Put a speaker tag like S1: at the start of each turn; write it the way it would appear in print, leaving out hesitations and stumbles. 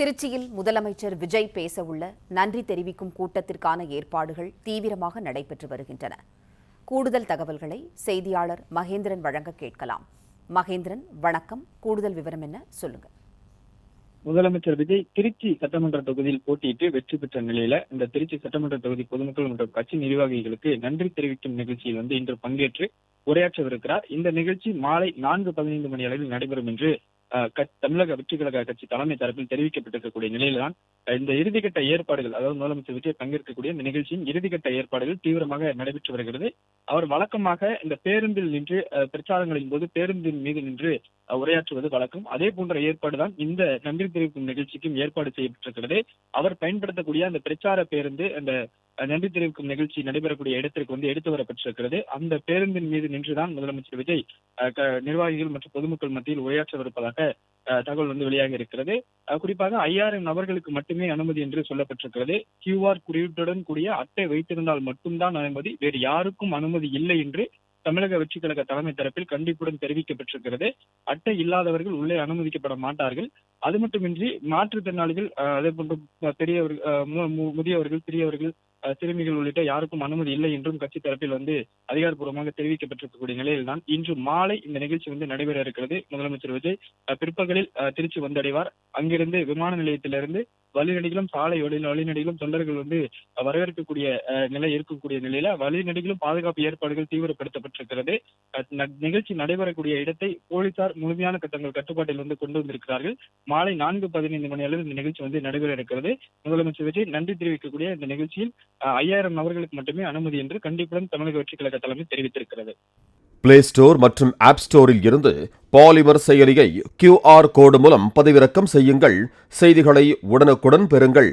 S1: திருச்சியில் முதலமைச்சர் விஜய் பேசவுள்ள நன்றி தெரிவிக்கும் கூட்டத்திற்கான ஏற்பாடுகள் தீவிரமாக நடைபெற்று வருகின்றன. கூடுதல் தகவல்களை செய்தியாளர் மகேந்திரன் வழங்க கேட்கலாம். மகேந்திரன், வணக்கம். கூடுதல் விவரம் என்ன, சொல்லுங்க.
S2: முதலமைச்சர் விஜய் திருச்சி சட்டமன்ற தொகுதியில் போட்டியிட்டு வெற்றி பெற்ற நிலையில இந்த திருச்சி சட்டமன்ற தொகுதி பொதுமக்கள் மற்றும் கட்சி நிர்வாகிகளுக்கு நன்றி தெரிவிக்கும் நிகழ்ச்சியில் இன்று பங்கேற்று உரையாற்றவிருக்கிறார். இந்த நிகழ்ச்சி மாலை 4:15 மணி அளவில் நடைபெறும் என்று தமிழக வெற்றி கழக கட்சி தலைமை தரப்பில் தெரிவிக்கப்பட்டிருக்கக்கூடிய நிலையில்தான் இந்த இறுதிக்கட்ட ஏற்பாடுகள், அதாவது முதலமைச்சர் விஜய் பங்கேற்கக்கூடிய இந்த நிகழ்ச்சியின் இறுதிக்கட்ட ஏற்பாடுகள் தீவிரமாக நடைபெற்று வருகிறது. அவர் வழக்கமாக இந்த பேருந்தில் நின்று பிரச்சாரங்களின் போது பேருந்தின் மீது நின்று உரையாற்றுவது வழக்கம். அதே போன்ற ஏற்பாடுதான் இந்த நன்றி தெரிவிக்கும் நிகழ்ச்சிக்கும் ஏற்பாடு செய்யப்பட்டிருக்கிறது. அவர் பயன்படுத்தக்கூடிய அந்த பிரச்சார பேருந்து அந்த நன்றி தெரிவிக்கும் நிகழ்ச்சி நடைபெறக்கூடிய இடத்திற்கு எடுத்து வரப்பட்டிருக்கிறது. அந்த பேருந்தின் மீது நின்றுதான் முதலமைச்சர் விஜய் நிர்வாகிகள் மற்றும் பொதுமக்கள் மத்தியில் உரையாற்றவிருப்பதாக தகவல் வெளியாக இருக்கிறது. குறிப்பாக 5000 நபர்களுக்கு மட்டுமே அனுமதி என்று சொல்லப்பட்டிருக்கிறது. QR குறியீட்டுடன் கூடிய அட்டை வைத்திருந்தால் மட்டும்தான் அனுமதி, வேறு யாருக்கும் அனுமதி இல்லை என்று தமிழக வெற்றி கழக தலைமை தரப்பில் கண்டிப்புடன் தெரிவிக்கப்பட்டிருக்கிறது. அட்டை இல்லாதவர்கள் உள்ளே அனுமதிக்கப்பட மாட்டார்கள். அது மட்டுமின்றி மாற்றுத்திறனாளிகள், அதே போன்று பெரியவர்கள், முதியவர்கள், சிறியவர்கள், சிறுமிகள் உள்ளிட்ட யாருக்கும் அனுமதி இல்லை என்றும் கட்சி தரப்பில் அதிகாரப்பூர்வமாக தெரிவிக்கப்பட்டிருக்கக்கூடிய நிலையில்தான் இன்று மாலை இந்த நிகழ்ச்சி நடைபெற இருக்கிறது. முதலமைச்சர் விஜய் பிற்பகலில் திருச்சி வந்தடைவார். அங்கிருந்து விமான நிலையத்திலிருந்து வழிநடிகளும் சாலை வழிநடிகளும் தொண்டர்கள் வரவேற்கக்கூடிய நிலை இருக்கக்கூடிய நிலையில வழிநடிகளும் பாதுகாப்பு ஏற்பாடுகள் தீவிரப்படுத்தப்பட்டிருக்கிறது. நிகழ்ச்சி நடைபெறக்கூடிய இடத்தை போலீசார் முழுமையான கட்டுப்பாட்டில் கொண்டு வந்திருக்கிறார்கள். மாலை 4:15 மணி அளவில் இந்த நிகழ்ச்சி நடைபெற இருக்கிறது. முதலமைச்சர் விஜய் நன்றி தெரிவிக்கக்கூடிய இந்த நிகழ்ச்சியில் 5000 நபர்களுக்கு மட்டுமே அனுமதி என்று கண்டிப்புடன் தமிழக வெற்றி கழக தலைமை தெரிவித்திருக்கிறது.
S3: பிளே ஸ்டோர் மற்றும் ஆப் ஸ்டோரில் இருந்து பாலிமர் செயலியை QR கோடு மூலம் பதிவிறக்கம் செய்யுங்கள். செய்திகளை உடனுக்குடன் பெறுங்கள்.